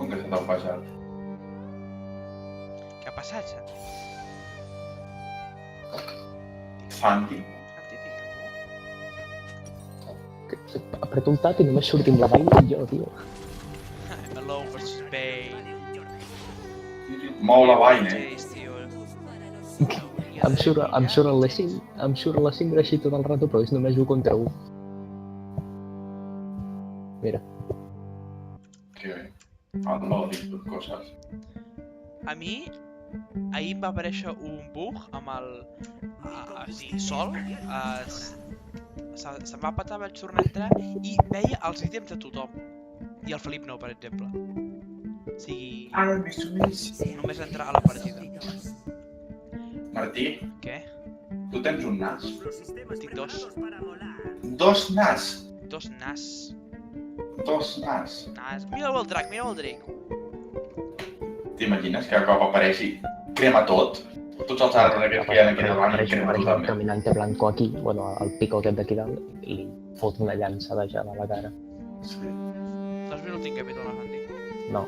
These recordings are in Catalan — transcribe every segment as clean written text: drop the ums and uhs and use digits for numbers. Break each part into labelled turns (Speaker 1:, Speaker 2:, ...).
Speaker 1: Com que se t'ha passat?
Speaker 2: Què ha passat, Santi?
Speaker 1: Santi?
Speaker 2: Santi, tinc algú?
Speaker 3: Apreto un tat i només surti amb la vall i jo, tio.
Speaker 2: I'm alone versus Bane.
Speaker 1: Mou la vaina,
Speaker 2: Jace, tio.
Speaker 3: Em surt a les 5, em surt a les 5 així tot el rato, però és només 1 contra 1. Mira.
Speaker 1: Que bé. No dic tot coses.
Speaker 2: A mi, ahir em va aparèixer un bug amb el... sol. Se'm va petar, vaig tornar a entrar i veia els ítems de tothom. I el Felip no, per exemple. O sigui... només entrar a la partida.
Speaker 1: Martí,
Speaker 2: Què?
Speaker 1: tu tens un nas?
Speaker 2: Tinc dos.
Speaker 1: Dos nas?
Speaker 2: Dos nas.
Speaker 1: Dos nas.
Speaker 2: Nas. Mira'l el drac, mira'l el drac.
Speaker 1: T'imagines que a cop apareixi crema tot? Tots els arbres aquests que hi ha aquí davant i crema tot també.
Speaker 3: Caminante blanco aquí, bueno, el pico aquest d'aquí dalt, i li fot una llança de gel a la cara.
Speaker 1: Sí.
Speaker 2: Doncs mira, no tinc capítol, no Santi.
Speaker 3: No.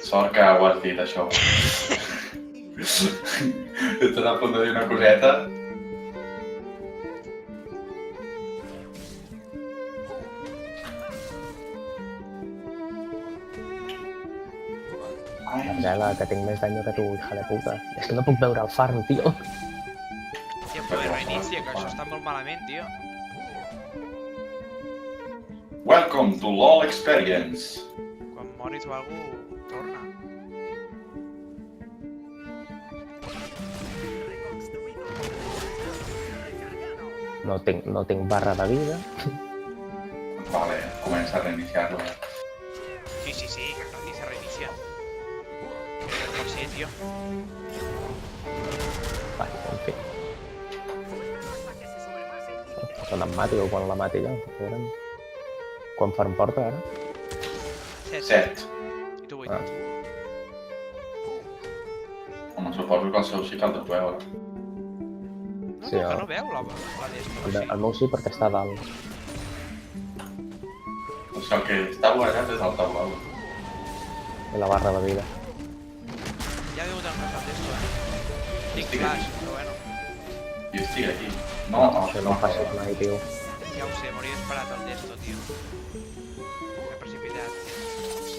Speaker 1: Sort que ho has dit, això. Estàs a punt de dir una coseta?
Speaker 3: Angela, que tinc més dany que tu, hija de puta. És que no puc veure el farm, tio.
Speaker 2: Tia, però reinicia, que això està molt malament, tio.
Speaker 1: Welcome to LOL Experience.
Speaker 2: Quan moris o algú, torna.
Speaker 3: No tinc barra de vida.
Speaker 1: Vale, comença a reiniciar-lo.
Speaker 2: Sí, que se reinicia. No pot ser, tio.
Speaker 3: Vale, en fi. Quan em mati o quan la mati ja, veurem. Quan farm porta, ara?
Speaker 1: 7.
Speaker 2: I tu 8.
Speaker 3: Ah.
Speaker 1: Home, suposo que el seu sí que el deu veure.
Speaker 2: No,
Speaker 3: Sí,
Speaker 2: que
Speaker 3: no.
Speaker 2: no veu la d'esta.
Speaker 3: El meu sí perquè està a dalt.
Speaker 1: Doncs el que està guanyat és el taulado.
Speaker 3: I la barra de vida.
Speaker 2: Ja deu tenir una d'esto, Tinc
Speaker 1: Estic
Speaker 2: flash,
Speaker 1: aquí.
Speaker 2: però bueno.
Speaker 1: I estic aquí. No,
Speaker 3: Això no passa mai, tio.
Speaker 2: Ja ho sé, m'hauria esperat el d'esto, tio. M'he precipitat.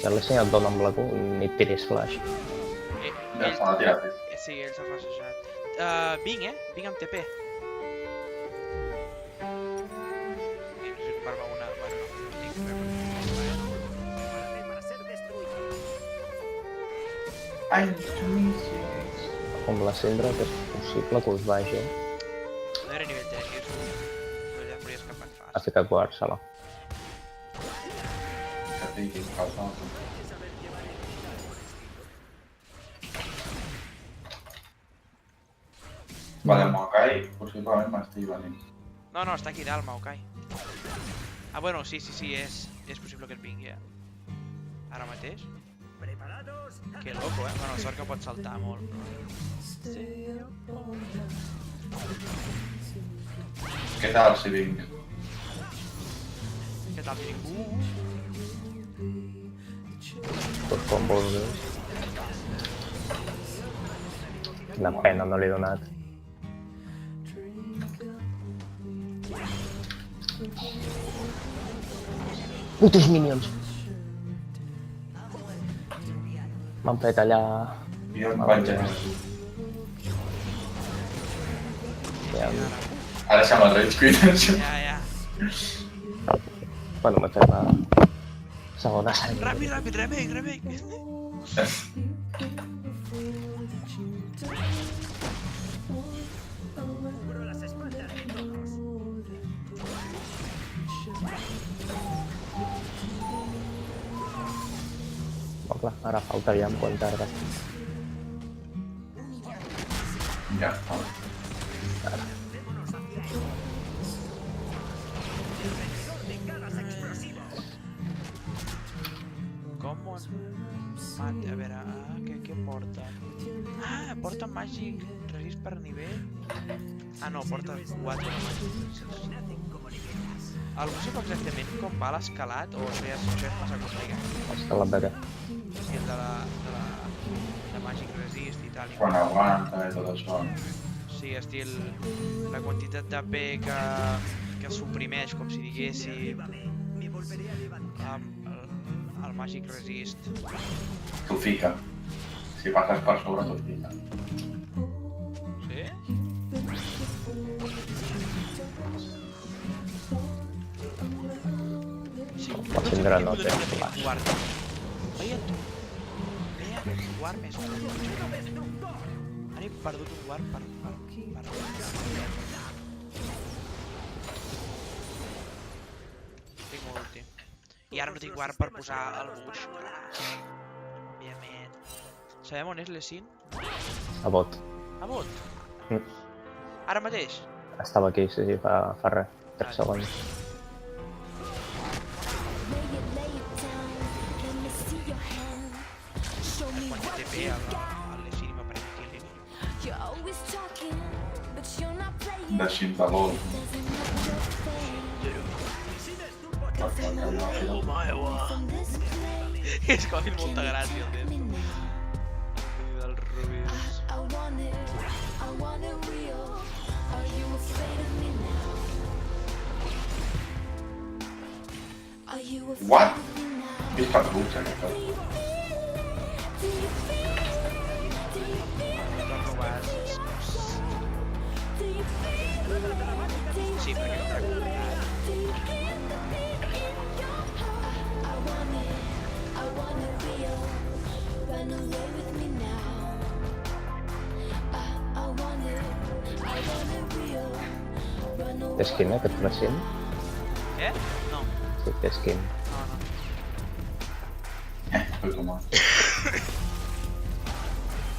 Speaker 3: Ja l'he ensenyat d'on amb la cu, ni et tiris flash.
Speaker 1: Ja se l'ha tirat.
Speaker 2: Sí, ell s'ha flashejat. Vinc, Vinc amb TP. I no sé si parla una... Bueno, no tinc res.
Speaker 1: Ai,
Speaker 3: Amb la cendra que és possible que us vagi
Speaker 2: No era nivell 3, jo però ja m'hauria escapat
Speaker 3: a
Speaker 2: fàcil.
Speaker 3: ficar guard-se-la.
Speaker 1: que tinc calça. Vale, Maokai, possiblement m'estigui venint.
Speaker 2: No, està aquí dalt, Maokai. Ah, bueno, sí, és possible que et vingui, Ara mateix. Que loco, Bueno, sort que pot saltar molt.
Speaker 1: Què tal si vinc?
Speaker 2: Què tal, si ningú?
Speaker 3: Tot combos, Quina pena no l'he donat. Putos minions! M'han fet allà...
Speaker 1: Jo em vaig a...
Speaker 3: Ja,
Speaker 1: Ara sembla el Rage Queen, això.
Speaker 2: Ja.
Speaker 3: bueno, m'he fet la segona sang.
Speaker 2: Ràpid, remake!
Speaker 3: Oh, clar, ara falta aviam quan tarda.
Speaker 1: Ja està.
Speaker 2: Common... Mate, a veure, què porta? Ah, porta màgic, resist per nivell... Ah, no, porta 4 de màgic. Algú sap exactament com va l'escalat o això ja és massa complicat?
Speaker 3: Escalat de què?
Speaker 2: El de la Magic Resist i tal.
Speaker 1: Quan aguanta i tot això.
Speaker 2: Sí, estil... La quantitat d'AP que suprimeix, com si diguéssim... El Magic Resist.
Speaker 1: T'ho fica. Si passes per sobre, t'ho fica.
Speaker 2: Sí? Sí,
Speaker 3: La Syndra no té
Speaker 2: un
Speaker 3: flash.
Speaker 2: guard. Veia tu. Veia un guard més fort. Ara he perdut un guard per... Tinc ulti. I ara no tinc guard per posar el bush. Òbviament. Sabem on és l'Essin?
Speaker 3: A bot.
Speaker 2: A bot?
Speaker 3: Mm.
Speaker 2: Ara mateix?
Speaker 3: Estava aquí, sí, fa res. 3 segons.
Speaker 2: Quan té TP a l'Essin i m'apareix killing.
Speaker 1: Deixi'm de LOL.
Speaker 2: És que m'ha fet molta gràcia el temps. Del Rubius.
Speaker 1: What? Visca trucs, aquest.
Speaker 2: Torno vas. Sí, perquè no tracto.
Speaker 3: Té skin, aquest flashing?
Speaker 2: Què? No.
Speaker 3: Sí, té skin.
Speaker 2: No, no.
Speaker 1: Soy humà.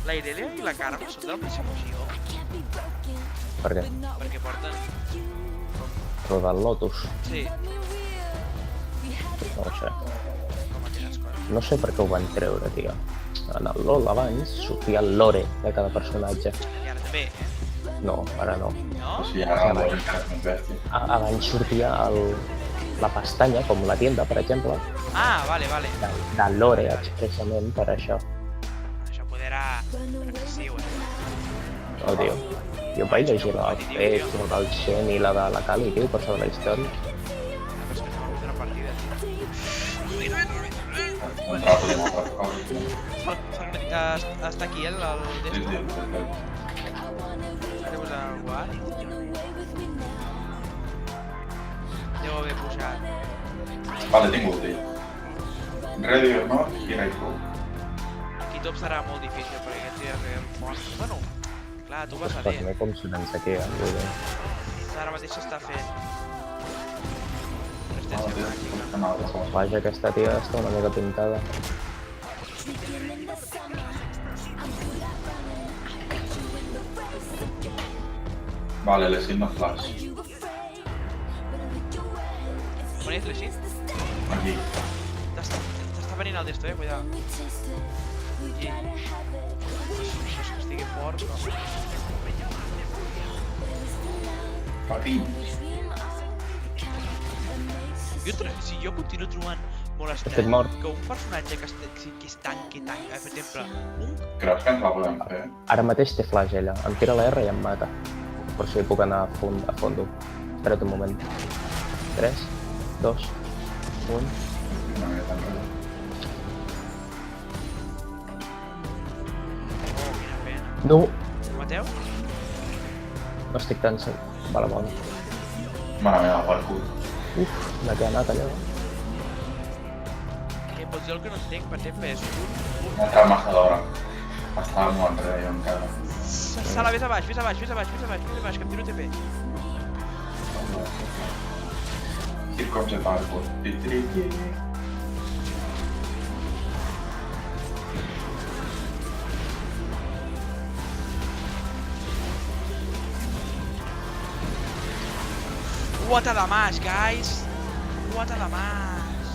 Speaker 2: La Irelia i la Carme són de la mateixa emoció.
Speaker 3: Per què?
Speaker 2: Perquè porten...
Speaker 3: Roda el Lotus.
Speaker 2: Sí,
Speaker 3: No ho sé.
Speaker 2: com aquelles coses.
Speaker 3: No sé per què ho van treure, tio. En el LoL abans sortia el lore de cada personatge.
Speaker 2: I ara també, eh?
Speaker 3: No, ara no.
Speaker 2: No?
Speaker 1: O sigui, ara el veurem que és més bèstia.
Speaker 3: Abans sortia la pestanya, com la tienda, per exemple,
Speaker 2: Ah, vale, vale.
Speaker 3: de lore expressament per això.
Speaker 2: Això poder era excessiu, eh?
Speaker 3: No, tio. Jo vaig llegir la Fate, la del Shen i la de la Kali, tio, per saber la història.
Speaker 2: Però és que no m'ha una partida, tio.
Speaker 1: Un rato de moltes coses.
Speaker 2: Està aquí, el
Speaker 1: Sí,
Speaker 2: Destro.
Speaker 1: sí, sí.
Speaker 2: S'ha de posar el guard. Deu haver pujat.
Speaker 1: Vale, tinc ulti. Ready or not, here I go.
Speaker 2: Aquí top serà molt difícil, perquè aquest tio és real fort. Bueno, clar, tu vas a
Speaker 3: Per
Speaker 2: D.
Speaker 3: mi com sonants aquí, vull dir.
Speaker 2: Ara mateix s'està fent.
Speaker 1: Vale,
Speaker 2: Resistència
Speaker 1: tio,
Speaker 2: màgica.
Speaker 1: que mal, de cos.
Speaker 3: Vaja, aquesta tia està una mica pintada.
Speaker 1: Vale, le signo flash.
Speaker 2: On és l'Eixit?
Speaker 1: Aquí.
Speaker 2: T'està venint el Destro, cuidado. I... No sé que estigui fort, però...
Speaker 1: Patins.
Speaker 2: Si jo continuo trobant molt
Speaker 3: Estic
Speaker 2: estrany
Speaker 3: mort.
Speaker 2: que un personatge que és tanque, per exemple, un...
Speaker 1: Creus que ens la podem fer?
Speaker 3: Ara mateix té flash ella, em tira la R i em mata. Per si puc anar a fondo. Espera't un moment. 3, 2, 1...
Speaker 1: Una mica enrere.
Speaker 2: Oh, quina pena.
Speaker 3: No!
Speaker 2: El mateu?
Speaker 3: No estic tan segur. Vale, bona.
Speaker 1: Mare meva, per cul.
Speaker 3: Uf, de què ha anat allò?
Speaker 2: Que potser el que no entenc, per exemple, és un...
Speaker 1: Una altra amassadora. Estava molt enrere jo encara.
Speaker 2: Sala, vés a baix, que em tiro TP.
Speaker 1: Here comes the parkour. Ti-ti-ti-ti.
Speaker 2: What a damas, guys! What a damas!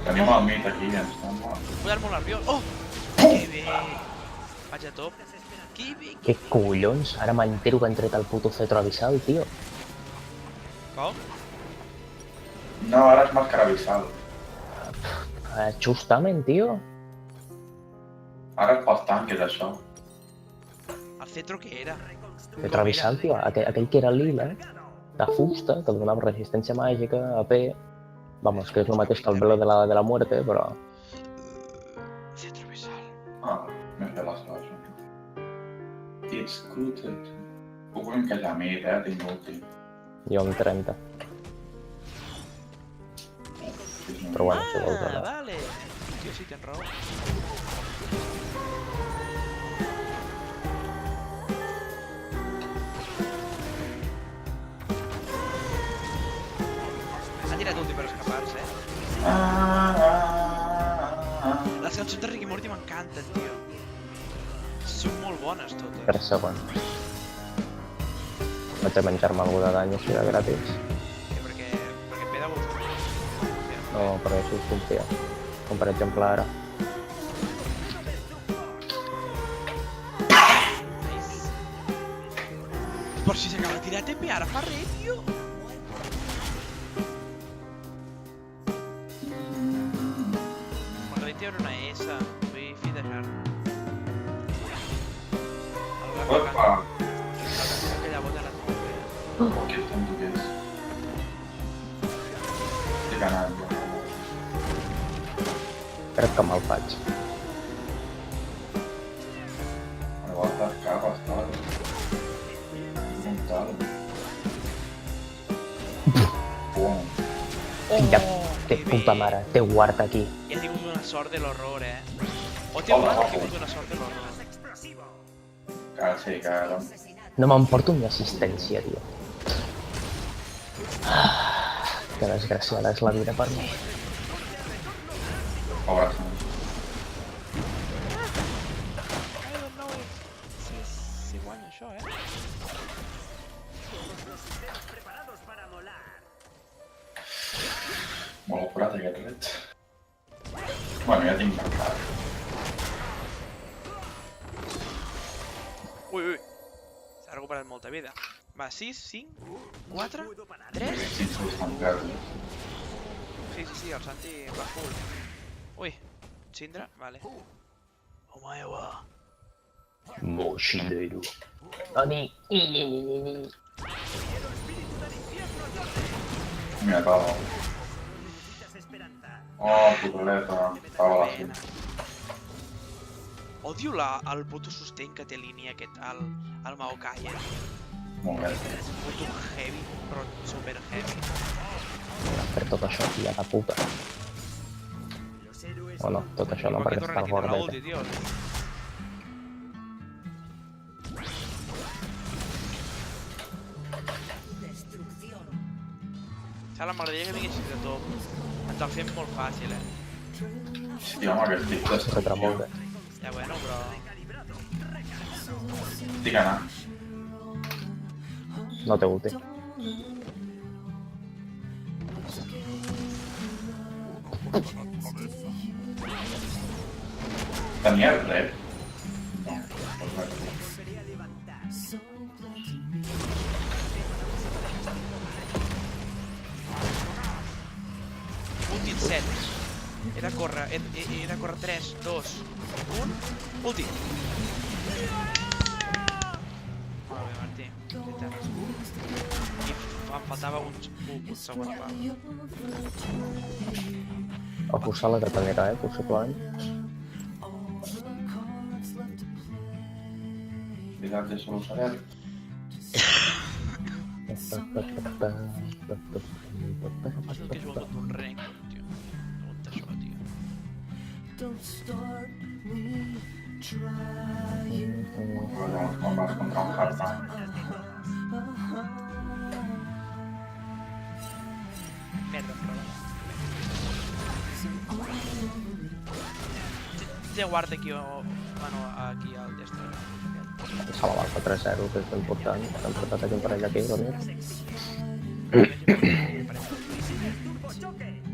Speaker 1: Tenim el mit aquí, ens sembla.
Speaker 2: Vull dar molt nerviós. Oh! Que bé! Vaig a top. Que bé!
Speaker 3: Què collons? Ara m'entero que han tret el puto cetro abissal, tio.
Speaker 2: Com?
Speaker 1: No, ara és màscara abissal.
Speaker 3: Justament, tio.
Speaker 1: Ara pels tanques, això.
Speaker 2: El cetro què era?
Speaker 3: De Travisal, tio, aquell que era lila, de fusta, que donava resistència màgica, AP... Vamos, que és el mateix que el velo de la muerte, però...
Speaker 2: Cetro visal.
Speaker 1: Ah, m'he fet les coses. It's scooted. Puc encaixar a mi, tinc últim.
Speaker 3: Jo amb 30. Però bueno, si vols...
Speaker 2: Ah, vale. Tio, sí, tens raó. Ha tirat ulti per escapar-se, Les cançons de Rick i Morty m'encanten, tio. Són molt bones, totes.
Speaker 3: 3 segons. Vaig a menjar-me algú de dany així de gratis.
Speaker 2: Perquè peda vos.
Speaker 3: No, però així es confia. Com per exemple ara.
Speaker 2: Nice. Per si s'acaba de tirar TP ara fa res, tio. M'agradaria treure una S. Vull fidejar.
Speaker 1: Opa!
Speaker 2: Aquella bota la trobo.
Speaker 1: Què estan tu, què és? Estic anant, ja.
Speaker 3: Crec que me'l faig.
Speaker 1: Me va atascar bastant. Mental. Bom.
Speaker 3: Filla de
Speaker 2: que
Speaker 3: puta
Speaker 2: bé.
Speaker 3: mare, té guard aquí.
Speaker 2: He tingut una sort de l'horror, O tio,
Speaker 1: Hola,
Speaker 2: he
Speaker 1: hola.
Speaker 2: tingut una sort de l'horror.
Speaker 1: Sí, cara.
Speaker 3: No m'emporto ni assistència, tio. Que desgraciada és la vida per mi.
Speaker 1: Pobre sant.
Speaker 2: I don't know si guanya això,
Speaker 1: Molt apurat aquest ret. Bueno, ja tinc marcat.
Speaker 2: Ui. S'ha recuperat molta vida. Va, 6, 5, 4, 3...
Speaker 1: Sí, estan verdes.
Speaker 2: Sí, el Santi va full. Ui, Syndra, vale. Omae wa...
Speaker 3: Moshidero. Ani.
Speaker 1: Mira, Pau. Oh, putaleta. Pau a la fi.
Speaker 2: Odio el puto sustain que té línia aquest, el Maokai,
Speaker 1: Molt bé.
Speaker 2: Puto heavy, però super heavy.
Speaker 3: Per tot això, tia de puta. O no, tot això no, perquè està
Speaker 2: la
Speaker 3: gordeta.
Speaker 2: ulti, tio. Sala, m'agradaria que vinguessis de top. Ens el fem molt fàcil,
Speaker 1: Sí, home, que estic
Speaker 3: S'entra molt bé.
Speaker 2: Ja bueno, però...
Speaker 1: Estic anant.
Speaker 3: No té ulti.
Speaker 1: Tenia res? No, doncs res.
Speaker 2: Ulti 7. He de córrer 3, 2, 1... Ulti! Molt bé, Martí. I em faltava uns segons, va.
Speaker 3: O forçar la gratanera, possiblement.
Speaker 1: Cuidat de solo saber.
Speaker 2: És el que he jugat un rank, tio. Pregunta això, tio.
Speaker 1: Llavors, quan vas contra un hardtime.
Speaker 2: Merda, però... Ja guarda aquí, bueno, aquí al destre.
Speaker 3: Se la va 3-0, que és important. S'han portat aquí un parell aquí, doncs.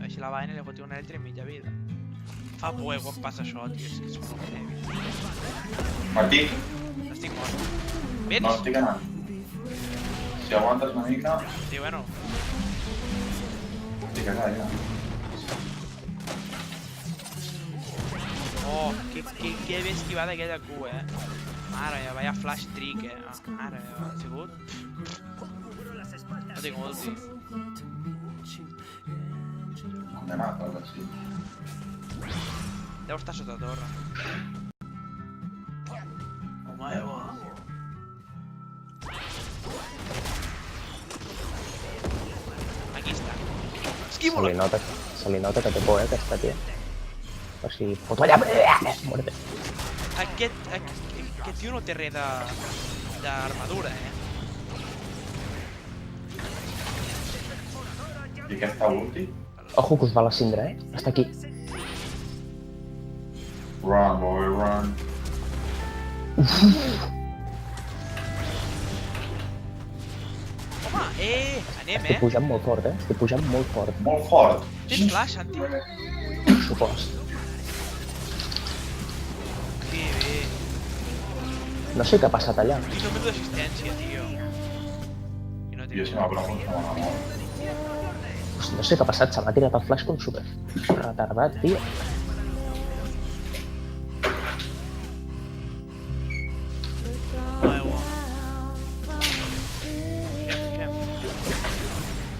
Speaker 2: Així la vaina li fotia una altra i mitja vida. Fa por, quan passa això, tio, és que és molt heavy.
Speaker 1: Martí,
Speaker 2: Estic mort.
Speaker 1: no
Speaker 2: Vens?
Speaker 1: estic anant. Si aguantes una mica,
Speaker 2: Sí, bueno.
Speaker 1: estic allà, ja.
Speaker 2: Oh, que ben esquivada aquella Q, Mare meva, vaya flash trick, Mare meva, ha sigut... No tinc ulti.
Speaker 1: ¿Dónde mata algo así?
Speaker 2: Deu estar sota torre. Home, aquí està. Esquivo-la!
Speaker 3: Se li nota que té por, aquesta tia. O sigui, foto allà... Muerte.
Speaker 2: Aquest tio no té res d'armadura,
Speaker 1: ¿Y qué está ulti?
Speaker 3: Ojo que us va la cindra, Està aquí.
Speaker 1: Run, boy, run.
Speaker 2: Home, anem,
Speaker 3: Estic pujant molt fort, Estic pujant molt fort.
Speaker 1: Molt fort.
Speaker 2: Tens flash, Santi?
Speaker 3: Supost.
Speaker 2: Que bé.
Speaker 3: No sé què ha passat allà.
Speaker 2: Quin número d'assistència, tio. I no
Speaker 1: Jo si m'apropo com una mort.
Speaker 3: No sé què ha passat, se m'ha tirat el flash com super retardat, tio.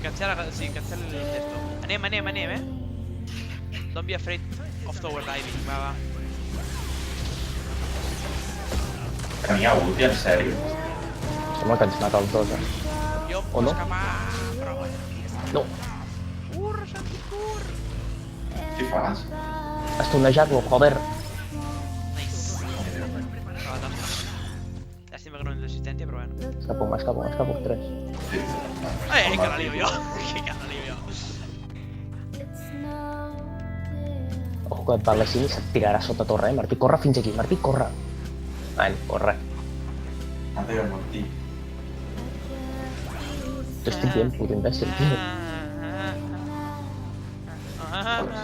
Speaker 2: Cancel esto. Anem, Don't be afraid of tower diving, va.
Speaker 1: Tenia ulti, en sèrio?
Speaker 3: Sembla que ens mata els dos,
Speaker 2: Jo em
Speaker 3: O
Speaker 2: puc
Speaker 3: no?
Speaker 2: escapar, però bueno.
Speaker 3: No,
Speaker 2: Corre, Santi, corre!
Speaker 1: Què fas?
Speaker 3: estonejar-lo, joder.
Speaker 2: Nice. Llàstima que no tens assistència, però bueno.
Speaker 3: M'escapo, 3.
Speaker 1: Sí.
Speaker 2: Que la lío jo! Que la lío jo!
Speaker 3: Ojo que et va a les 5 i se't tirarà sota torre, Martí, corre fins aquí, Martí, corre. Corre.
Speaker 1: No te voy a
Speaker 3: T'ho estic dient, puto imbècil, tio.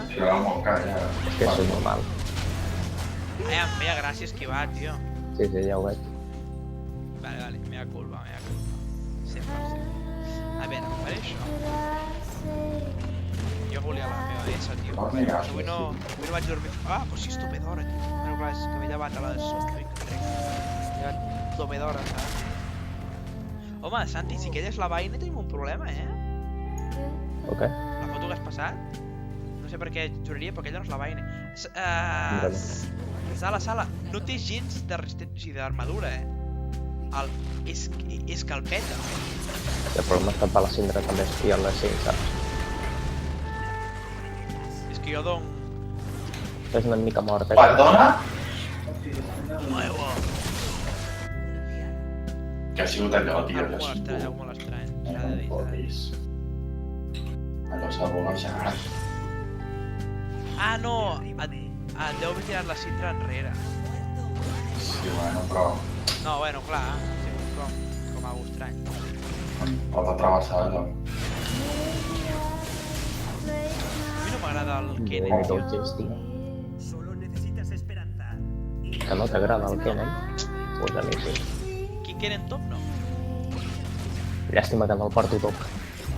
Speaker 1: Si la vamos a caer,
Speaker 3: És que soy normal.
Speaker 2: Em feia gràcia esquivar, tio.
Speaker 3: Sí, ja ho veig.
Speaker 2: Vale, mea culpa. 100%. A veure, per això. Jo volia la meva S, tio. Avui no vaig dormir... Ah, però sí, és tope d'hora, tio. Però clar, és que m'he llevat a les 8 que trec. M'he llevat tope d'hora, saps? Home, Santi, si quedes la vaina tenim un problema,
Speaker 3: Ok.
Speaker 2: La foto que has passat? No sé per què juraria, però aquella no és la vaina. Sala, no té gens de resistència d'armadura, És que el peta.
Speaker 3: El problema és que et va la cindra també i a les 5, saps?
Speaker 2: És que jo dono...
Speaker 3: És una mica mort,
Speaker 1: Perdona?
Speaker 2: Aigua!
Speaker 1: Que ha sigut allò, tio.
Speaker 2: Algú molt estrany, s'ha de dir.
Speaker 1: Allò s'ha bolejat.
Speaker 2: Ah, no! Et deu haver tirat la cindra enrere.
Speaker 1: Sí, bueno, però...
Speaker 2: No, bueno, clar, ha sigut com algú estrany.
Speaker 1: Pot atravessar allò.
Speaker 2: A mi no m'agrada el Kennen,
Speaker 3: El
Speaker 2: tio.
Speaker 3: Dodges, tio. Que no t'agrada el Kennen? Pues a mi sí.
Speaker 2: Quin Kennen top, no?
Speaker 3: Llàstima que no el porto top.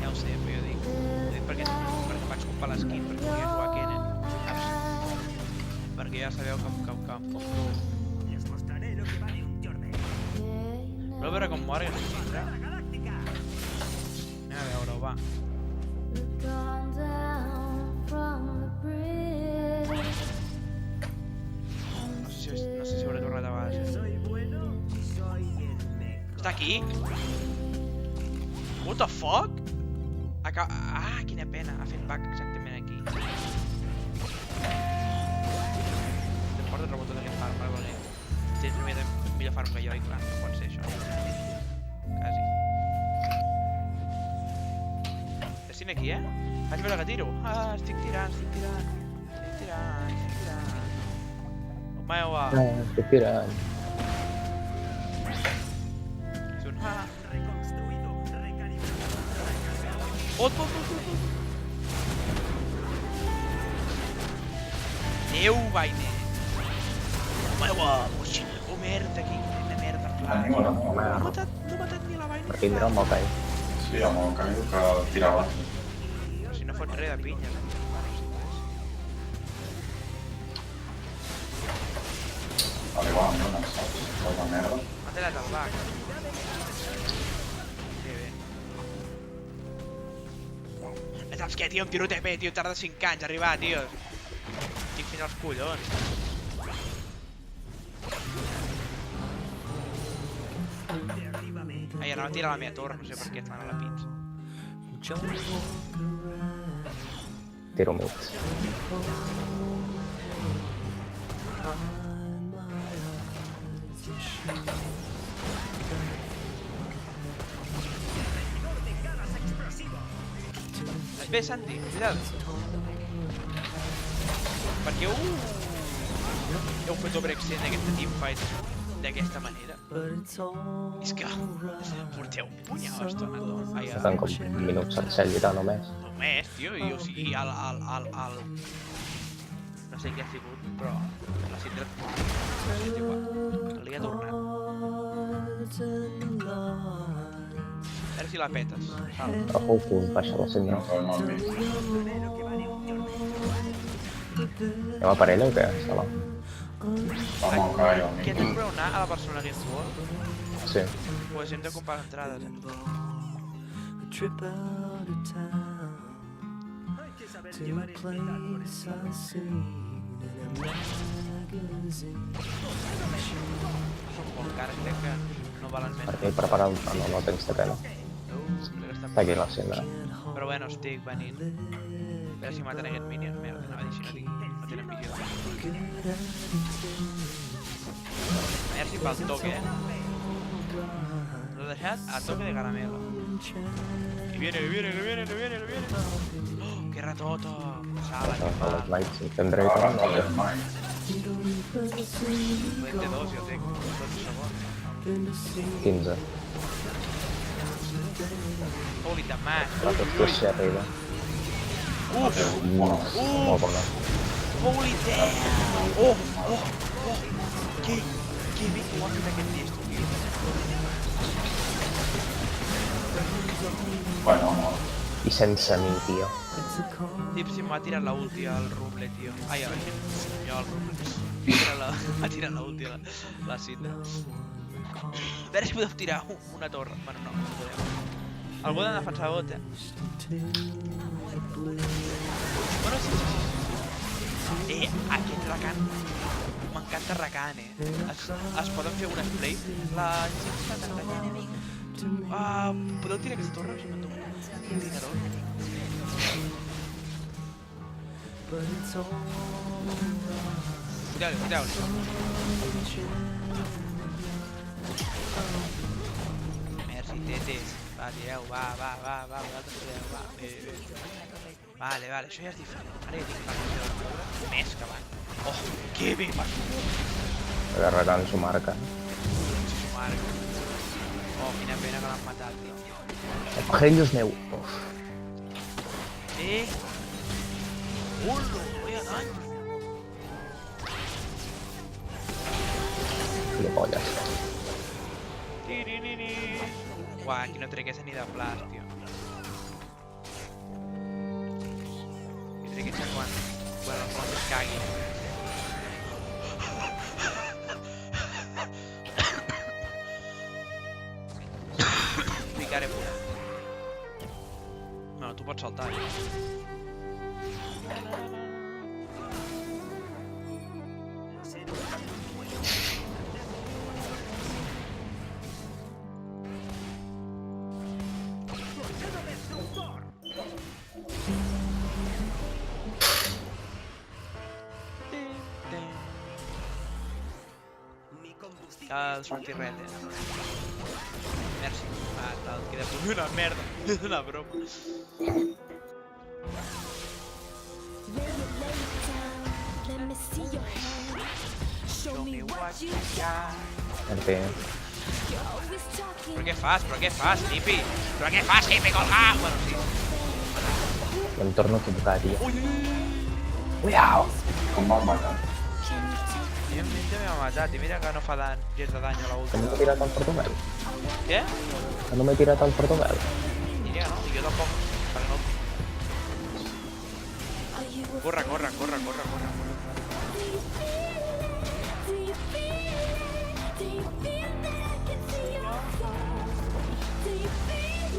Speaker 2: Ja ho sé, però jo dic perquè vaig comprar l'esquin, perquè volia jugar a Kennen, saps? Perquè ja sabeu que em compro. Voleu veure com mor aquesta cindra? Anem a veure-ho, va. No sé si hauré tornat a baix. Està aquí? What the fuck? Ah, quina pena, ha fet back exactament aquí. Em porta el rebotó d'aquest farm, vale. Tens millor farm que jo, i clar, no pot ser això. Quasi. Estic aquí, Faig veure que tiro. Ah, estic tirant. Home, va.
Speaker 3: Estic tirant.
Speaker 2: És un Bot. Déu, vaine. Home, va. Oh, merda, quina merda, clar.
Speaker 1: Ninguna.
Speaker 2: No m'ha matat ni la vaina.
Speaker 3: Per tindre el Mokai.
Speaker 1: Sí, amb el caio que tirava.
Speaker 2: Però si no fot res de pinyes, tallat el bac. Que bé. Saps què, tio? Em tiro TP, tio. Tarda 5 anys a arribar, tio. Estic fins als collons. Ai, anava a tirar la meva torre. No sé per què et fan a la pinça.
Speaker 3: Tiro mig.
Speaker 2: Et ve, Santi? Cuidado. Perquè heu fet overextend aquesta teamfight d'aquesta manera. És que porteu un punyal a l'estona, doncs. Ai,
Speaker 3: Estan com un minut sencer lluitar només.
Speaker 2: només, tio, i o sigui, no sé què ha sigut, però la Sindra... És igual, li ha tornat. A veure si la petes.
Speaker 3: Ojo, que baixa la
Speaker 1: No
Speaker 3: Syndra.
Speaker 1: sabem el mig.
Speaker 3: Anem a per ella o què? Sala?
Speaker 1: Vamos a caer al
Speaker 2: Que
Speaker 1: mig.
Speaker 2: tens preu anar a la Barcelona Games World?
Speaker 3: Sí.
Speaker 2: Pues hem de comprar entrades, Són molt cars, crec que no valen més.
Speaker 3: Perquè he preparat... Ah, no, no tens de pena. Està aquí la Syndra.
Speaker 2: Però bueno, estic venint. A veure si maten aquest minion, merda, anava a dir si no tenen visió. A veure si fa el toque, L'he deixat a toque de caramelo. Que viene. Oh, que ratoto. Sala, que
Speaker 3: Els
Speaker 2: mal.
Speaker 3: Knights, tindré
Speaker 1: Ahora
Speaker 3: que...
Speaker 1: no les mai.
Speaker 2: Podem ter dos, jo tenc 12 segons.
Speaker 3: 15.
Speaker 2: Holy tamat.
Speaker 3: La justícia arriba.
Speaker 2: Uf!
Speaker 3: Molt bona.
Speaker 2: Holy damn! Oh! Que bé que ho ha fet aquest llesto, tio.
Speaker 1: Bueno, no.
Speaker 3: I sense mi, tio.
Speaker 2: Tip, si m'ha tirat la ulti al Rumble, tio. Ai, a veure, jo al Rumble. M'ha tirat la ulti la Syndra. A veure si podeu tirar una torre. Bueno, no podeu. Algú ha de defensar bot, Bueno, sí. Aquest Rakan. M'encanta Rakan, Es poden fer un splay. La gent està tan enganyant. Podeu tirar aquesta torre? Si m'endono. Tirador. Cuidao. Merci, tetes. Va, tireu, va, vosaltres tireu, va, bé. Vale, això ja és diferent. Ara ja tinc capacitat de veure més que abans. Oh, que bé, per favor.
Speaker 3: Agarraran su marca.
Speaker 2: Su marca. Oh, quina pena que l'han matat, tio.
Speaker 3: El pajarillo és meu. Uf,
Speaker 2: Ullo, vaya daño.
Speaker 3: gilipolles.
Speaker 2: Tirinini. Uah, aquí no tregués ni de plas, tio. I tregués quan el món es cagui. Picaré pura. No, tu pots saltar. Cal sortir res, Merci. Tal, queda una merda. És una broma. Show me what you got.
Speaker 3: Entenc.
Speaker 2: Però què fas, Tipi? Colgar? Bueno, sí.
Speaker 3: Em torno a equivocar, tio.
Speaker 1: Cuidao! Com m'han matat?
Speaker 2: Tio, m'ha matat i mira que no fa gens de dany a
Speaker 3: Que no
Speaker 2: l'última.
Speaker 3: m'he tirat el portobel.
Speaker 2: Què?
Speaker 3: Que no m'he tirat el portobel.
Speaker 2: Diria que no, i jo tampoc. Perquè no... Corre.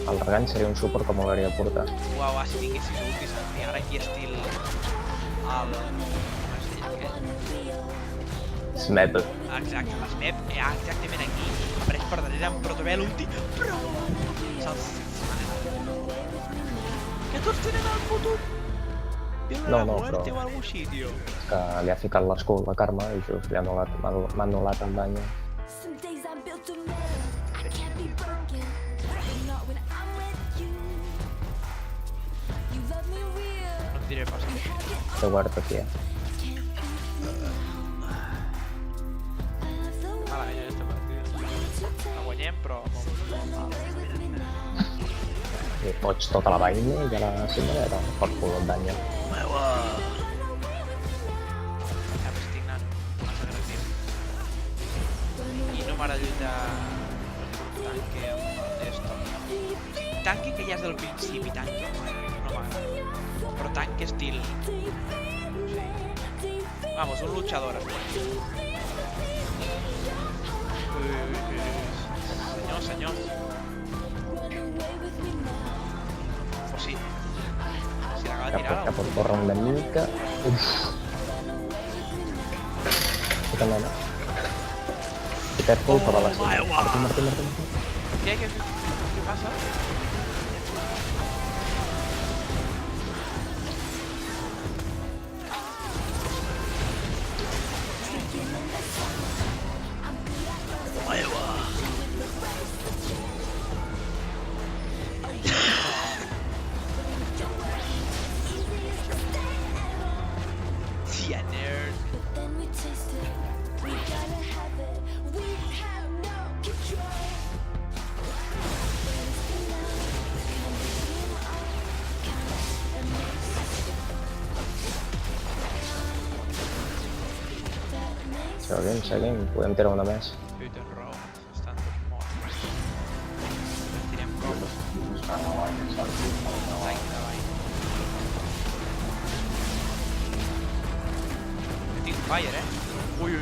Speaker 3: El regant seria un suport que m'hauria de portar.
Speaker 2: Uau, si tinguessis ultis, ara aquí estil... com es deia aquest?
Speaker 3: Smep.
Speaker 2: Exacte, l'Smep, exactament aquí, apareix per darrere amb Protobel ulti, però... Se'ls... Que tots tenen el futur! Viure
Speaker 3: No,
Speaker 2: la
Speaker 3: no,
Speaker 2: muerte
Speaker 3: però-
Speaker 2: o alguna així, tio.
Speaker 3: Que li ha ficat l'escut la Karma i just li ha m'ha anul·lat el dany.
Speaker 4: Some days I'm built to metal. I can't be broken. Not when I'm with you. You love me real.
Speaker 2: No et diré pas.
Speaker 3: Té guard aquí,
Speaker 4: Can't be
Speaker 2: Malament, aquesta partida. La guanyem, però...
Speaker 3: I pots tota la vaina i ja la simulera. Per cul el dany.
Speaker 2: Ja m'estic anant massa agressiu. I no m'agrada lluitar tanque amb esto. Tanque que ja és del principi, tanque. No m'agrada. Però tanque estil... Vamos, un luchador. Senyor, senyor. Pues sí. Si l'acaba de tirar,
Speaker 3: Que pot córrer una mica. Uf. Puta mena. Que careful per a la cima. Martí.
Speaker 2: Què passa? Yeah, nerd.
Speaker 4: Then we taste it. We gotta have it. We have no control.
Speaker 3: Seguim. Podem tirar una més.
Speaker 2: Peter Rowe. Estan tots morts. Tirem cop.
Speaker 1: Buscant la vaina, saps?
Speaker 2: Davall. Jo tinc fire, Ui.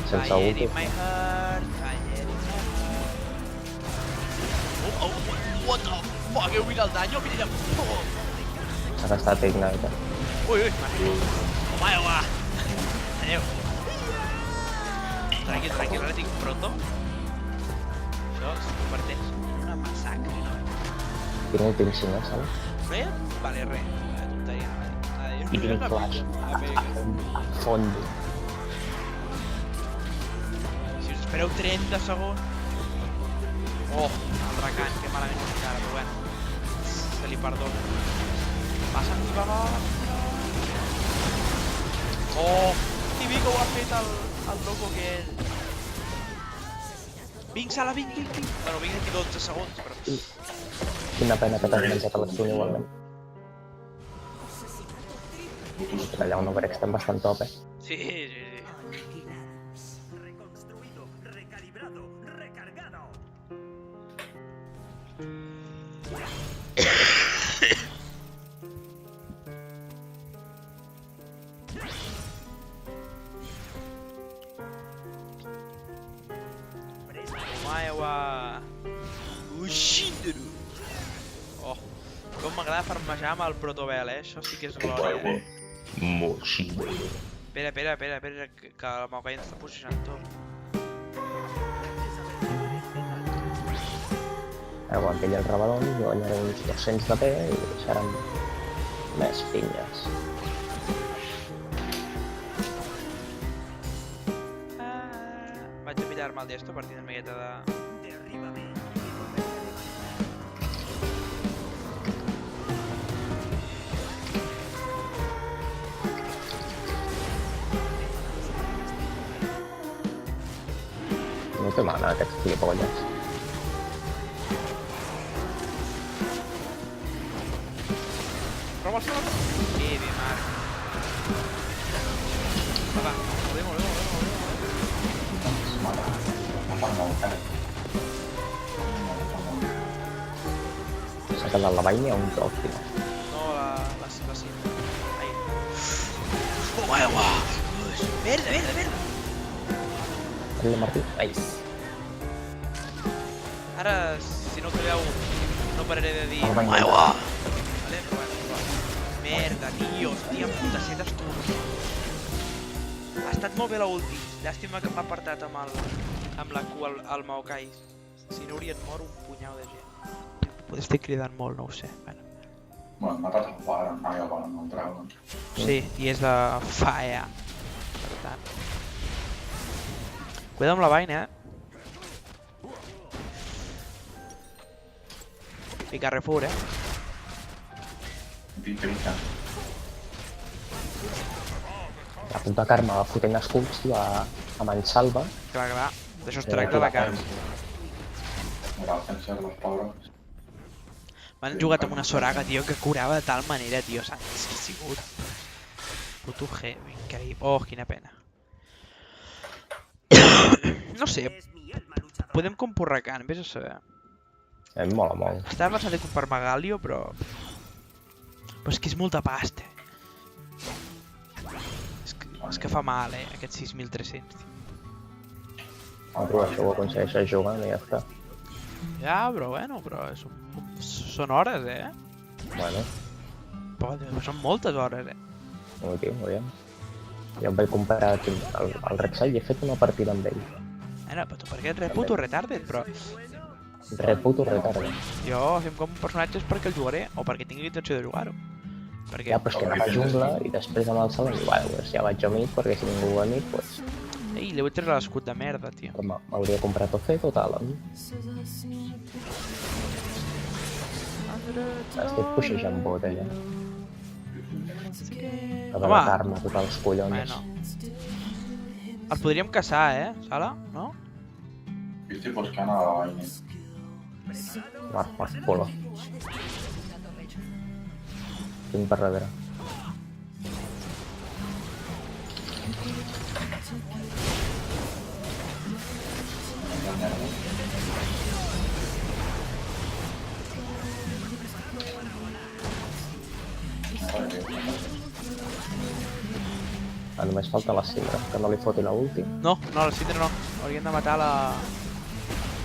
Speaker 3: Sense
Speaker 2: Fire
Speaker 3: ulti.
Speaker 2: in my heart. Fire in my heart. What the fuck? Heu vist el danyo? Mira,
Speaker 3: S'ha gastat Ignite.
Speaker 2: Ui, home, va. Adéu. Tranqui, ara tinc pronto. Això es converteix en una massacre, no?
Speaker 3: Tinc últim 5, saps?
Speaker 2: Vale, res. Tonteria, vale.
Speaker 3: I tinc flash. A fondo.
Speaker 2: Si us espereu 30 segons... Oh, el Rakan, que malament ho encara, però bueno. Se li perdona. Passa amb va. Oh, que bé que ho ha fet el loco que és. Vinc, Sala, vinc. Bueno, vinc aquí 12 segons, però...
Speaker 3: Quina pena que t'has menjat a l'estudi igualment. Allà un overextend bastant top,
Speaker 2: Sí.
Speaker 5: Reconstruido, recalibrado, recargado.
Speaker 2: Omae wa... Ushinderu. Oh, com m'agrada farmejar amb el Protobel, Això sí que és glòria, Espera, que el Maokai ens està posicionant tot.
Speaker 3: Quan pilli el rebelón, guanyaré uns 200 de P i seran més pinyes.
Speaker 2: Vaig a pillar-me el d'esto per tenir una miqueta de...
Speaker 5: Derríbame.
Speaker 3: No té mana, aquests gilipolles.
Speaker 2: Roba el sol! Que bé, Marc. Va, molt bé.
Speaker 3: S'ha quedat la vaina a un toc, tio.
Speaker 2: No, la cinta. Ahí. Oh, aigua! Verde!
Speaker 3: El Martí, nice.
Speaker 2: Ara, si si no crea un... No pararé de dir...
Speaker 3: El bany
Speaker 2: Aigua! Vale, però bueno, va. Merda, tio, hòstia puta, 7 stuns. Ha estat molt bé la ulti. Llàstima que m'ha apartat amb la Q al Maokai. Si no haurien mort un punyau de gent. Potser estic cridant molt, no ho sé.
Speaker 1: Bueno, m'ha patat el pare, mai el van encontrar, doncs.
Speaker 2: Sí, i és de Fire. Per tant... Cuida amb la vaina, Pica refur,
Speaker 1: Pica.
Speaker 3: La puta Karma va fotent escuts, tio, a Mansalva.
Speaker 2: Clar, clar. D'això es tracta la cara.
Speaker 1: Mira, el Fencer, les pobres.
Speaker 2: M'han jugat amb una Soraka, tio, que curava de tal manera, tio. Saps què ha sigut? Puto heavy, increïble. Oh, quina pena. No sé,
Speaker 5: Es mi alma luchadora.
Speaker 2: podem compurracant, vés a saber.
Speaker 3: A mi mola molt.
Speaker 2: Estava pensant de comprar Magalio, però... Però és que és molta pasta. És que fa mal, aquests 6.300, tio.
Speaker 3: Ah, però això ho aconsegueixes jugant i ja està.
Speaker 2: Ja, però bueno, són hores,
Speaker 3: Bueno,
Speaker 2: Però són moltes hores,
Speaker 3: molt tio, molt bé. Jo em vaig comprar el Rek'Sai i he fet una partida amb ell.
Speaker 2: Però tu per què ets puto retarded, però...
Speaker 3: Reputo retarda.
Speaker 2: Jo, si em compro un personatge és perquè el jugaré, o perquè tinc intenció de jugar-ho. Perquè...
Speaker 3: Ja, però és que anava a jungla i després amb el Salem, bueno, pues ja vaig a mid, perquè si ningú va a mid, pues...
Speaker 2: Ei, li vull treure l'escut de merda, tio.
Speaker 3: M'hauria comprat o fet o Talon. Estic puixejant bot, allà. A veure
Speaker 2: Home.
Speaker 3: Karma, tot els collons.
Speaker 2: Bueno. El podríem caçar, Sala? No?
Speaker 1: Jo estic buscant a la vaina.
Speaker 3: Marc, cola. Tinc per darrere. Ah, només falta la Syndra, que no li foti la ulti.
Speaker 2: No, la Syndra no. Hauríem de matar la...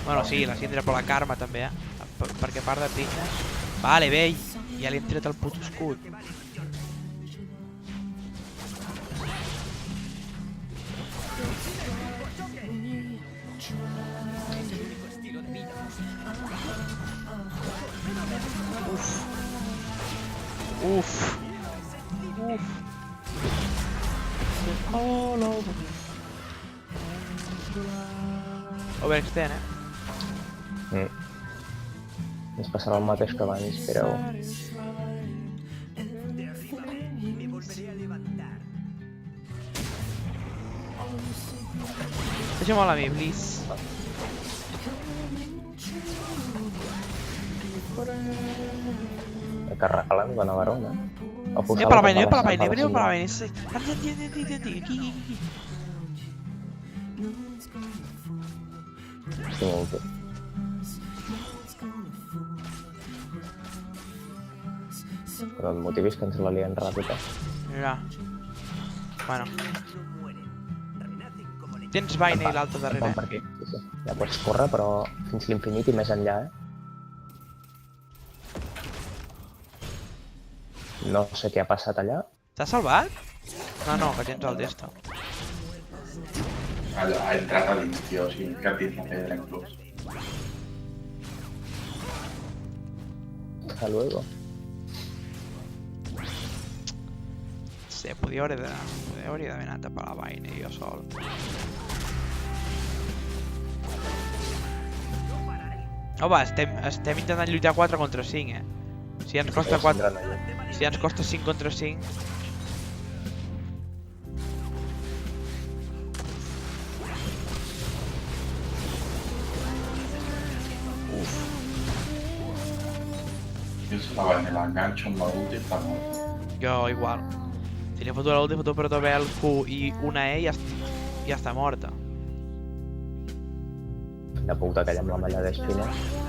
Speaker 2: Bueno, sí, la Syndra, però la Karma també, perquè a part de pinyes... Vale, vell! Ja li hem tret el puto escut. Uf. All over me. Overextend,
Speaker 3: Ens passarà el mateix que abans, però...
Speaker 5: Me volveré a levantar.
Speaker 2: Deixa'm a mi, please.
Speaker 3: Que regalen de Navarona.
Speaker 2: Anem per la vaina, anem per la vaina, anem per la vaina. Aquí.
Speaker 3: Estic molt bé. Però el motiu és que ens la lien ràpida.
Speaker 2: Mira. Bueno,
Speaker 5: No mueren. Renacen como leyendas.
Speaker 2: tens vaina i l'altra darrere.
Speaker 3: Per aquí. Sí. Ja pots córrer, però fins l'infinit i més enllà, No sé què ha passat allà.
Speaker 2: T'has salvat? No, que tens el d'esto.
Speaker 1: Ha entrat a dins, tio, o sigui, que dins la pedra inclús.
Speaker 3: Hasta luego.
Speaker 2: Sí, hauria d'haver anat a per la vaina jo sol. Home, estem intentant lluitar 4 contra 5, Si ens costa 4... Si ens costa 5 contra 5...
Speaker 1: Jo se la vaina l'enganxo amb l'ulti i està mort.
Speaker 2: Jo igual. Si li he fotut l'ulti, he fotut per tot bé el Q i una E i ja està morta.
Speaker 3: La puta aquella amb la malla d'espines.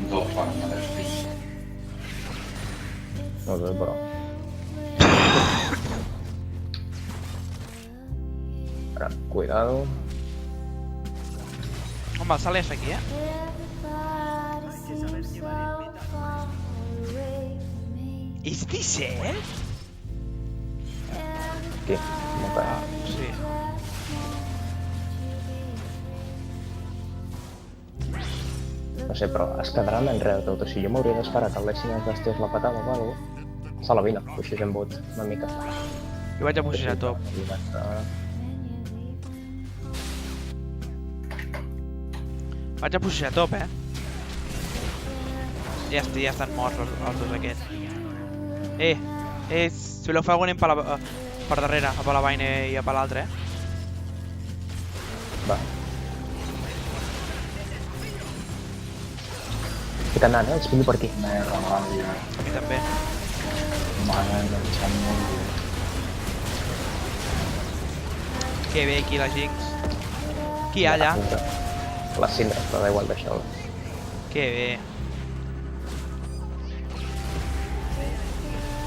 Speaker 1: Dos van a l'espí.
Speaker 3: No sé, però... Ara, cuidado.
Speaker 2: Home, el Sal és aquí, És Disset?
Speaker 3: Aquí, com que...
Speaker 2: Sí.
Speaker 3: No sé, però es quedaran enrere tot. O sigui, jo m'hauria d'esperar que el Lessing es gastés la patada o alguna cosa. Se la vina, puixis en bot, una mica.
Speaker 2: Jo vaig a pujar a top. Vaig a pujar a top, Ja estan morts els dos aquests. Si voleu fer alguna cosa per darrere, a per la Vayne i a per l'altre,
Speaker 3: Va. Estic anant, els pillo per aquí.
Speaker 1: Merda, mare,
Speaker 2: A mi també.
Speaker 1: mare, enganxant molt bé.
Speaker 2: Que bé aquí la Jinx. Qui hi ha allà?
Speaker 3: La Syndra, però da igual d'això.
Speaker 2: Que bé.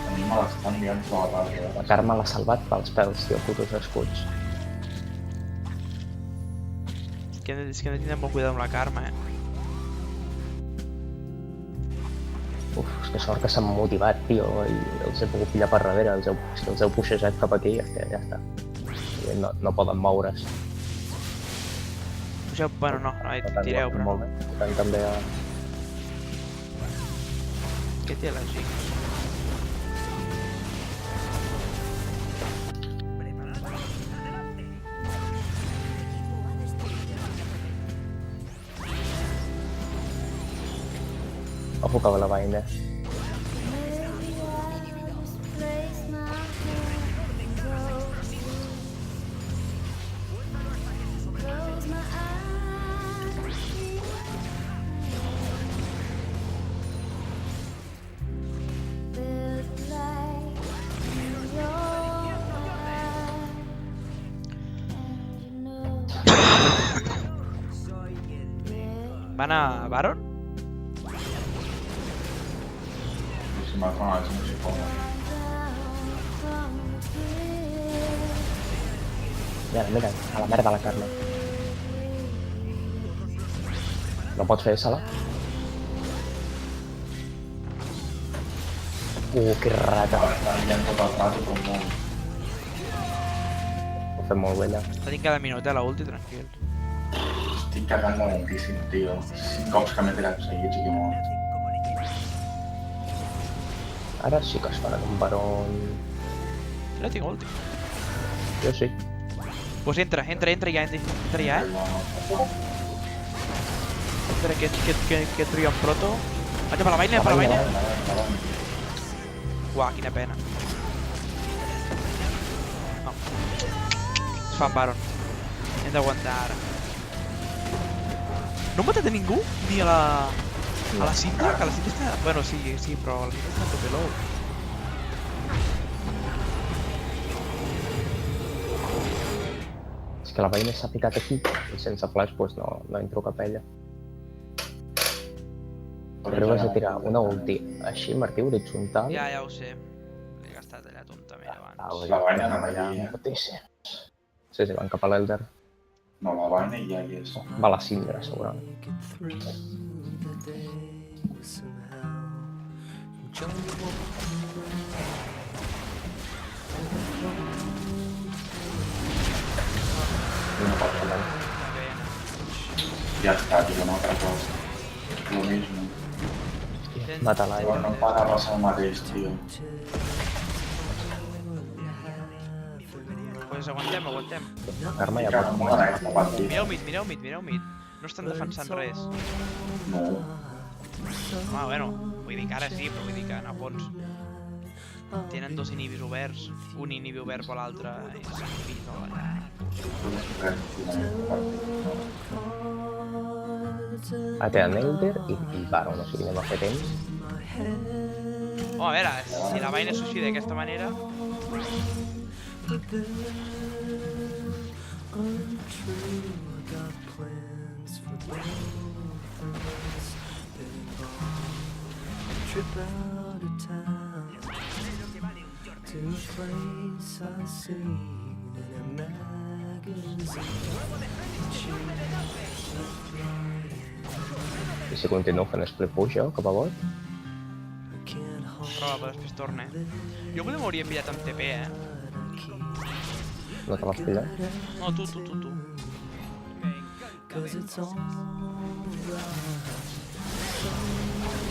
Speaker 1: A mi me l'estan enviant tota la tarda.
Speaker 3: La Carme l'ha salvat pels pèls, tio, putos escuts.
Speaker 2: És que hem de tindre molt cuidado amb la Carme,
Speaker 3: Uf, és que sort que s'han motivat, tio, i els he pogut pillar per darrere, és que els heu puixejat cap aquí i és que ja està. No poden moure's.
Speaker 2: Pugeu, bueno, no, tireu, però
Speaker 3: Molt
Speaker 2: no.
Speaker 3: bé. Tant també a...
Speaker 2: Què té la Jinx?
Speaker 3: Ojo que va la Vayne.
Speaker 2: Van a Baron?
Speaker 1: Si m'ha és un psicòleg.
Speaker 3: Mira, a la merda la Carme. No pots fer sala? Que rata.
Speaker 1: Estan enviant tot el rato com molt.
Speaker 3: Ho fem molt bé allà.
Speaker 2: Tenim cada minut, la ulti, tranquil.
Speaker 1: Estic cagant moltíssim, tio. 5 cops que m'he tirat seguits i que mort.
Speaker 3: Ara sí que es farà un baron...
Speaker 2: Jo no tinc ulti.
Speaker 3: Jo sí.
Speaker 2: Pues entra ja, entra ja, Espera, que trio en proto. Vaig per la Vayne, per la Vayne. Uah, quina pena. No. Es fan Baron. Hem d'aguantar ara. No hem matat a ningú? Ni a la... A la Syndra? Que la Syndra està... Bueno, sí, però la Syndra està a tope low.
Speaker 3: És que la Vayne s'ha picat aquí i sense flash pues no entro cap a ella. Arribes a tirar una ulti així, Martí, horitzontal.
Speaker 2: Ja ho sé. L'he gastat allà tontament abans.
Speaker 1: La Vayne anava
Speaker 3: allà.
Speaker 1: allà.
Speaker 3: Sí, van cap a l'Elder.
Speaker 1: No, la Vayne ja hi és.
Speaker 3: Va la Syndra, segurament.
Speaker 1: No pot anar.
Speaker 2: Quina pena.
Speaker 1: Ja està, tio, una altra cosa. Lo mismo.
Speaker 3: Mata-la,
Speaker 1: Però no para passar el mateix, tio.
Speaker 2: Pues aguantem.
Speaker 3: Carme ja
Speaker 1: Que
Speaker 3: pot.
Speaker 1: molt en aquesta partida.
Speaker 2: Mireu mid. No estan defensant res.
Speaker 1: No.
Speaker 2: Home, bueno, vull dir que ara sí, però vull dir que en el fons tenen dos inhibis oberts, un inhibi obert per l'altre i
Speaker 3: Tenen Elder i Baron, o sigui, anem a fer temps.
Speaker 2: Home, a veure, si la Vayne suïcida d'aquesta manera...
Speaker 3: I si continuo fent split push jo, cap a bot?
Speaker 2: Prova, però després torna. Jo potser m'hauria pillat amb TP,
Speaker 3: No te l'has pillat?
Speaker 2: No, tu.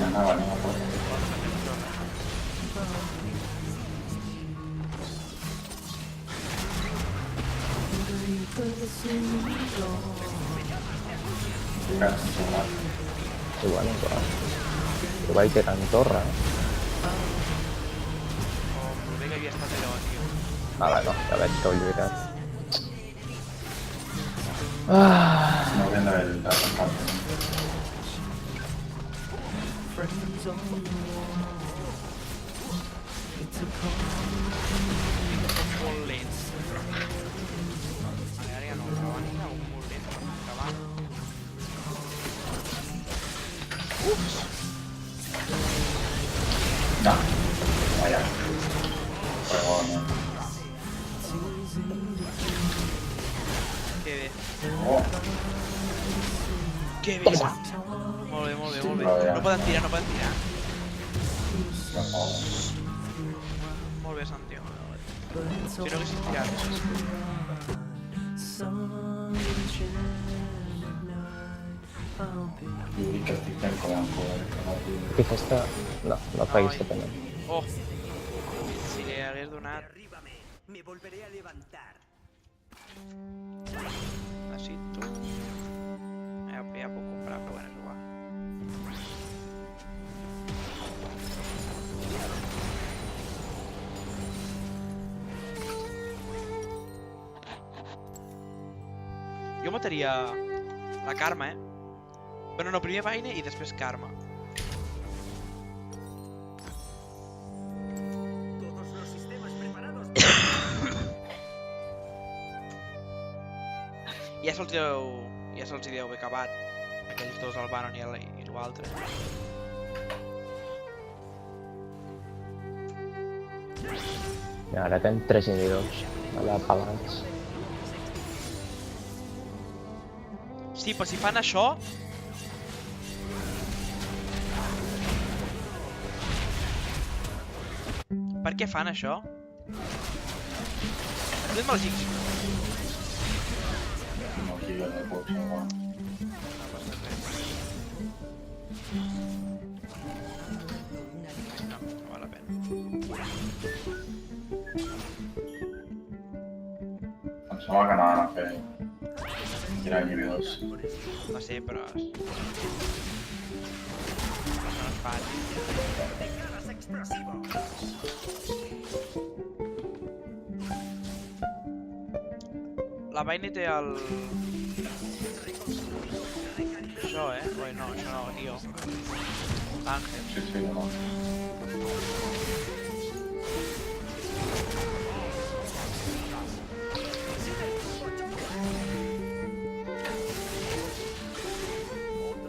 Speaker 1: Anava, pues. Encara sense volar.
Speaker 3: Sí, bueno, però... Jo vaig tirant torre,
Speaker 2: Oh, molt bé que havia estat allò, tio.
Speaker 3: Vale, no, ja veig que heu lluitat. Ah,
Speaker 1: No hauríem d'haver lluitat en cap.
Speaker 2: Molt lent. Vale, ara ja no, però abans anava molt lent. Acabant.
Speaker 1: No. Vaya. Però no.
Speaker 2: Que bé.
Speaker 1: Oh,
Speaker 2: Que bé, Santi. Molt bé, molt bé, molt bé. No poden tirar, no poden tirar.
Speaker 1: que fort.
Speaker 2: Molt bé, Santi. Si no haguessis tirat.
Speaker 1: Jo dic que estic fent com un cover, que no tinc...
Speaker 3: que festa... No, no facis que pena.
Speaker 2: Oh! Si li hagués donat...
Speaker 5: Derríbame. Me volveré a levantar.
Speaker 2: Necessito... Ja puc comprar, però bueno, és igual. Jo mataria la Karma, Bueno, no, primer Vayne i després Karma.
Speaker 5: Todos los sistemas preparados.
Speaker 2: Ja se'ls deu haver acabat. Aquells dos, el Baron i l'altre.
Speaker 3: I ara tenen 3 inhibidors, allà pelats.
Speaker 2: Sí, però si fan això... Per què fan això? Anem als X.
Speaker 1: No, aquí jo no puc salvar.
Speaker 2: No, no val la pena.
Speaker 1: Pensava que anaven a fer... tirar inhibidors.
Speaker 2: No sé, però... No es fan.
Speaker 5: Gas explosivo.
Speaker 2: La Vayne té el... Això, Oi, no, això no, tio. Àngel.
Speaker 1: Sí, no.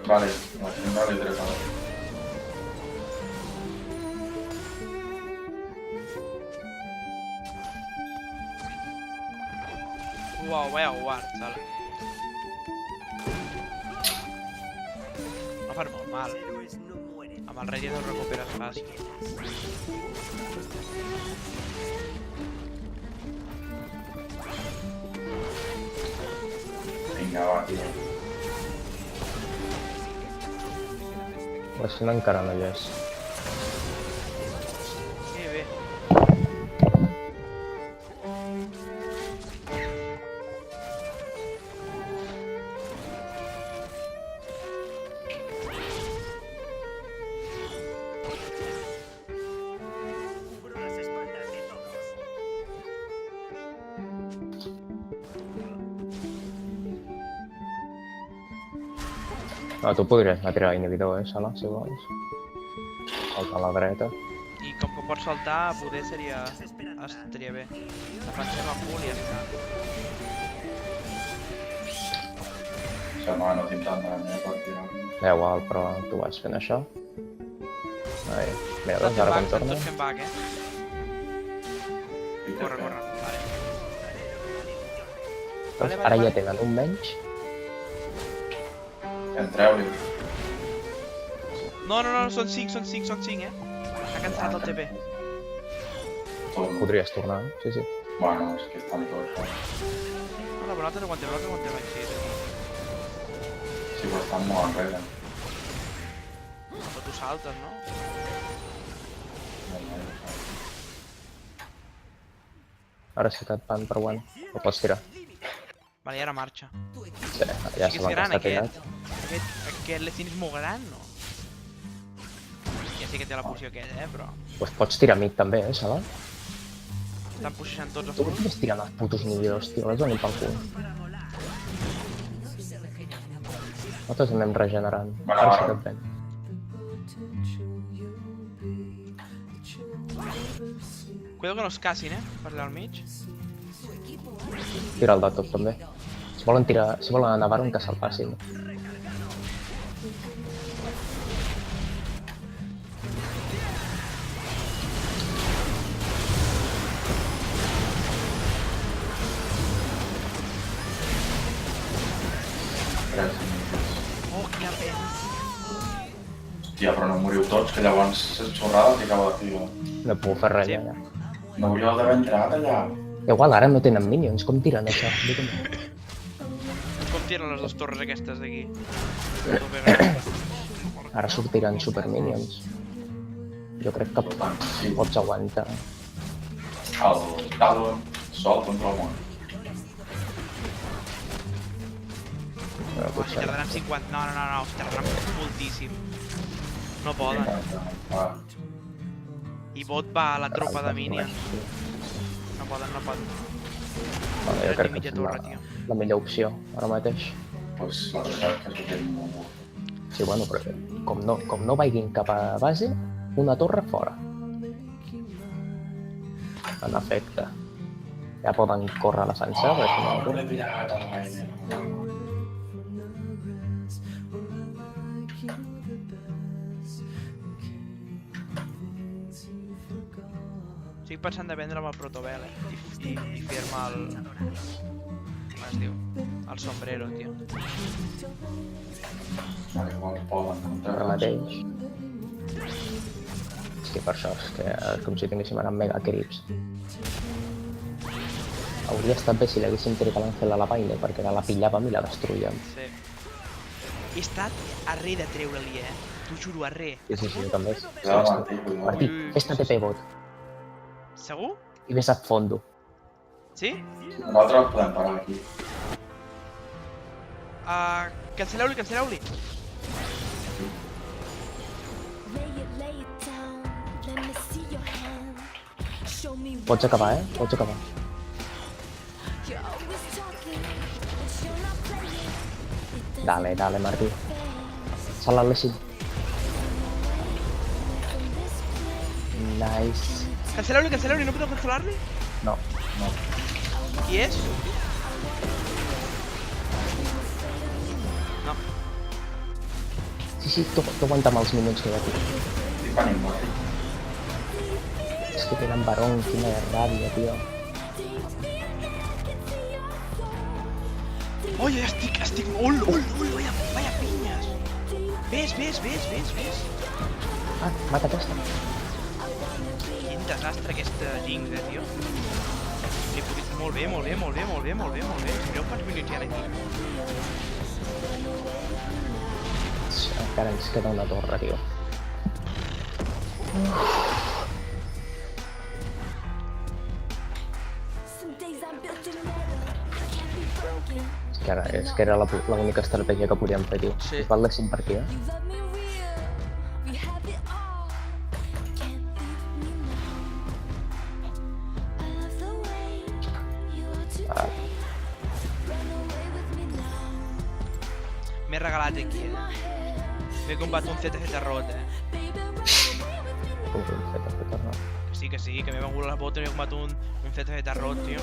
Speaker 1: Vale, la central y 3 a 2.
Speaker 2: Uau, vaya guard, sala. No fan molt mal.
Speaker 5: Los héroes no mueren.
Speaker 2: Amb el rei ja no recuperes fàcil.
Speaker 1: Vinga, va, tio.
Speaker 3: La Xina encara no hi és.
Speaker 2: Que bé.
Speaker 5: Cubro las espaldas de todos.
Speaker 3: No, tu podries anar a tirar inhibidor, Sala, si vols. Salta a la dreta.
Speaker 2: I com que pots saltar, poder seria... estaria bé. Defensem amb punt i ja està.
Speaker 1: Sembla que no tinc tant dany, per tirar.
Speaker 3: Igual, però tu vas fent això. Ai, mira, doncs ara quan torna...
Speaker 2: Tots fent back,
Speaker 1: I
Speaker 2: Corre, corre. Vale.
Speaker 3: Doncs ara ja tenen un menys.
Speaker 1: Entreu-li.
Speaker 2: No, són 5, eh? Ha cancel·lat el TP.
Speaker 3: Podries tornar, sí, sí.
Speaker 1: Bueno, és que estan tots.
Speaker 2: No, però nosaltres aguantem així.
Speaker 1: Sí, però estan molt enrere.
Speaker 2: Però tu saltes, no?
Speaker 3: Ara sí que et van per one. Ho pots tirar.
Speaker 2: Vale, i ara marxa.
Speaker 3: Sí, ja
Speaker 2: Sí que
Speaker 3: se
Speaker 2: és
Speaker 3: l'han
Speaker 2: gran,
Speaker 3: gastat
Speaker 2: aquest.
Speaker 3: tirat.
Speaker 2: Aquest Lecin és molt gran, no? Ja sé que té la poció aquest, però...
Speaker 3: Pues pots tirar mid també, Sala?
Speaker 2: Estan puxant tots els
Speaker 3: Tu estàs tirant els putos nivells, tio, les venim pel cul. Nosaltres anem regenerant.
Speaker 1: Bueno,
Speaker 3: Ara sí
Speaker 1: ara.
Speaker 3: que et ven.
Speaker 2: Cuidado que no es casin, per allà al mig.
Speaker 3: Tira el de tot també. Si volen anar a Navarro, que se'l facin.
Speaker 2: Oh, quina pena.
Speaker 1: Tia, però no moriu tots, que llavors és xorrada que acaba de fer.
Speaker 3: No he pogut fer res
Speaker 2: Sí.
Speaker 3: allà.
Speaker 1: No hauríeu d'haver entrat allà.
Speaker 3: Igual ara no tenen minions, com tiren això? Digue'm.
Speaker 2: Com tiren les dues torres aquestes d'aquí? Tope gran.
Speaker 3: Ara sortiran super minions. Jo crec que
Speaker 1: Sí,
Speaker 3: pots aguantar.
Speaker 1: el Talon sol contra el món.
Speaker 3: Però
Speaker 2: Si
Speaker 3: potser...
Speaker 2: tardaran 50... No, tardaran moltíssim. No poden.
Speaker 1: Ah,
Speaker 2: I bot va a la tropa de minions. No poden.
Speaker 3: Bueno, jo
Speaker 2: Ni
Speaker 3: crec que
Speaker 2: mitja
Speaker 3: és
Speaker 2: torre, tio.
Speaker 3: la millor opció ara mateix.
Speaker 1: pues la veritat que és un molt bo.
Speaker 3: Sí, bueno, però com no vagin cap a base, una torre fora. En efecte. Ja poden córrer a la defensa, però si no...
Speaker 1: No l'he pillat a la vaina.
Speaker 2: Estic pensant de vendre'm el protobel, i fer-me el... Com es diu? El sombrero, tio.
Speaker 1: Vale, igual poden entrar.
Speaker 3: Ara mateix. És que per això, és que és com si tinguéssim ara mega creeps. Hauria estat bé si l'haguéssim tret a l'Àngel a la paine, perquè ara la pillàvem i la destruïem.
Speaker 2: Sí. He estat arre de treure-li, T'ho juro, arre.
Speaker 3: Sí, jo també.
Speaker 1: Cuidado, Martí, cuidado.
Speaker 3: Martí, fes-te TP bot
Speaker 2: Segur?
Speaker 3: i vés a fondo.
Speaker 2: Sí?
Speaker 1: Nosaltres podem parar aquí.
Speaker 2: Cancel·leu-li.
Speaker 4: Lay it down. Let me see your hand. Show me
Speaker 3: Pots acabar, Pots acabar.
Speaker 4: you're always talking, but you're not playing. It
Speaker 3: Dale, dale, Martí.
Speaker 4: doesn't
Speaker 3: Sala l'Essi.
Speaker 4: from this place.
Speaker 3: Nice.
Speaker 2: Cancel·leu-li, no podeu cancel·lar-li?
Speaker 3: No.
Speaker 2: Qui és? No.
Speaker 3: Sí, tu aguanta amb els minuts que hi ha aquí.
Speaker 1: Estic venint, Martí.
Speaker 3: És que tenen barón, quina ràbia, tio.
Speaker 2: Oye, estic... Ui, vaya pinyes. Ves.
Speaker 3: Ah, mata aquesta.
Speaker 2: Quin desastre aquesta Jinx, tio. Li he fotut molt bé. Mireu quants minuts hi ha aquí.
Speaker 3: Encara ens queda una torre, tio.
Speaker 4: Some days I'm built of metal. I can't be broken.
Speaker 3: És que era l'única estratègia que podíem fer, tio.
Speaker 2: Sí.
Speaker 3: Us valessin per aquí,
Speaker 4: You love me real. We have it all. Can't leave me now. I love the way you are today. Run away with me now.
Speaker 2: M'he regalat aquí, M'he comprat un ZZ Rot,
Speaker 4: Baby, run away with me now.
Speaker 3: Com que hem fet aquesta torre?
Speaker 2: Que sí, que m'he vengut a les botes i m'he comprat un ZZ Rot, tio.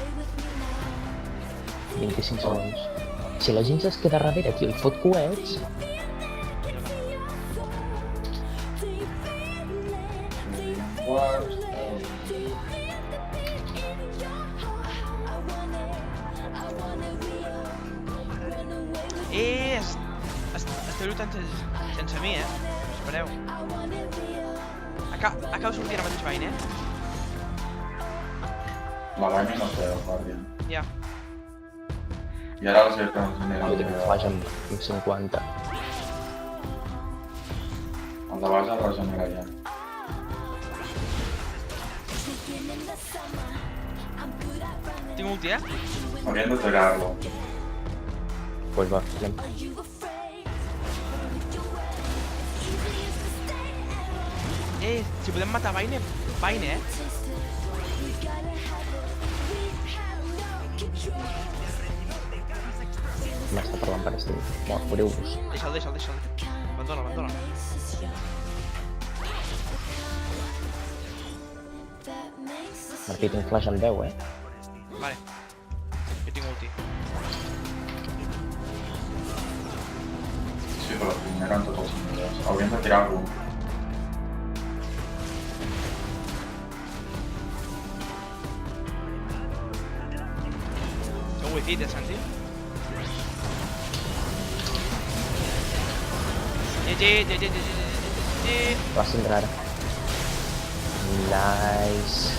Speaker 3: 25 segons. Si la gent es queda darrere, tio, i fot coets...
Speaker 1: Quarts.
Speaker 2: Esteu lluitant sense mi, Espereu. Acaba de sortir ara mateix Vayne,
Speaker 1: La vaina no té el Guardian.
Speaker 2: Ja.
Speaker 1: I ara els he transgenera
Speaker 3: Jo tinc un flash amb 50.
Speaker 1: el de base el regenera ja.
Speaker 2: Tinc ulti,
Speaker 1: Haurien de tirar-lo.
Speaker 3: Pues va, anem.
Speaker 2: Si podem matar Vayne, Vayne,
Speaker 3: M'està parlant per estiu. Mort, moriu-vos.
Speaker 2: Deixa'l. Abandona.
Speaker 3: Martí, tinc flash amb 10,
Speaker 2: Vale. Jo tinc ulti.
Speaker 1: Sí, però primera en tots els nivells. Haurien de tirar-lo.
Speaker 2: Que wifi, Santi? GG.
Speaker 3: Va cindrar ara. Nice.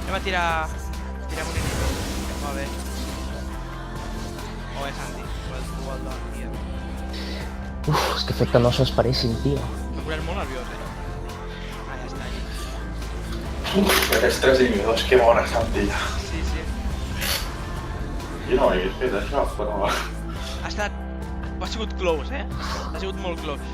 Speaker 2: Anem a tirar un inimic. Va bé. O és Santi. O el Don, tio.
Speaker 3: Uf, és que he fet que no s'ho esperessin, tio.
Speaker 2: M'he posat molt nerviós, Ah, ja està.
Speaker 1: Aquests 3 inhibidors, que bona Santilla.
Speaker 2: Sí.
Speaker 1: Jo no ho hagués fet això, però...
Speaker 2: Ha sigut close, Ha sigut molt close.